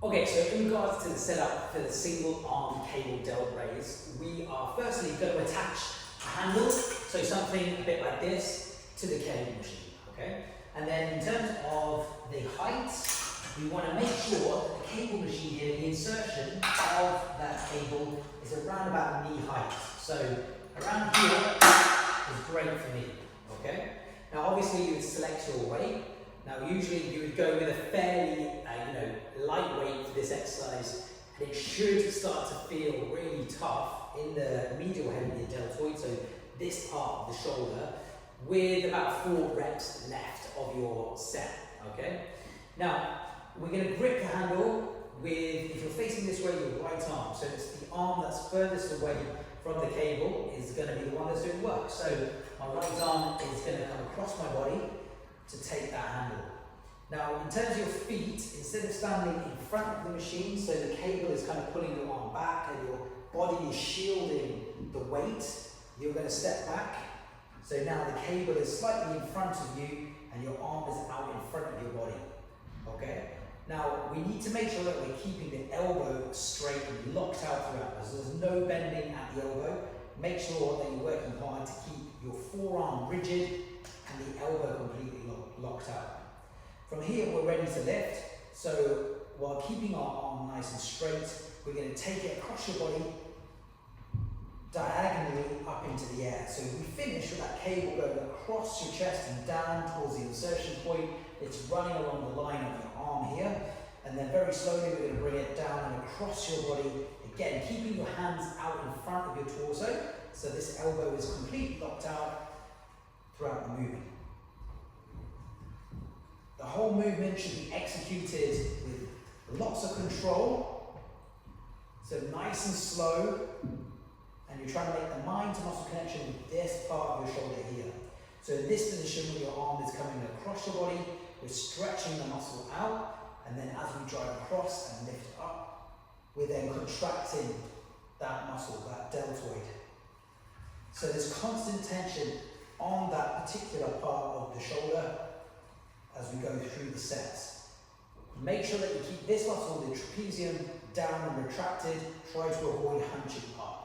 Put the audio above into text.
Okay, so in regards to the setup for the single arm cable delt raise, we are firstly going to attach a handle, so something a bit like this, to the cable machine, okay? And then in terms of the height, we want to make sure that the cable machine here, the insertion of that cable is around about knee height. So around here is great for me, okay? Now obviously you would select your weight. Now usually you would go with a fairly lightweight for this exercise, and it should start to feel really tough in the medial head of the deltoid, so this part of the shoulder, with about 4 reps left of your set, okay? Now, we're going to grip the handle with, if you're facing this way, your right arm, so it's the arm that's furthest away from the cable is going to be the one that's doing work. So my right arm is going to come across my body to take that handle. Now, in terms of your feet, instead of standing in front of the machine, so the cable is kind of pulling your arm back and your body is shielding the weight, you're going to step back. So now the cable is slightly in front of you and your arm is out in front of your body. Okay? Now, we need to make sure that we're keeping the elbow straight and locked out throughout. So there's no bending at the elbow. Make sure that you're working hard to keep your forearm rigid and the elbow completely locked out. From here, we're ready to lift. So while keeping our arm nice and straight, we're going to take it across your body, diagonally up into the air. So we finish with that cable going across your chest and down towards the insertion point. It's running along the line of your arm here. And then very slowly, we're going to bring it down and across your body. Again, keeping your hands out in front of your torso. So this elbow is completely locked out throughout the movement. The whole movement should be executed with lots of control. So nice and slow. And you're trying to make the mind to muscle connection with this part of your shoulder here. So in this position where your arm is coming across your body, we're stretching the muscle out, and then as we drive across and lift up, we're then contracting that muscle, that deltoid. So there's constant tension on that particular part of the shoulder as we go through the sets. Make sure that you keep this muscle, the trapezium, down and retracted. Try to avoid hunching up.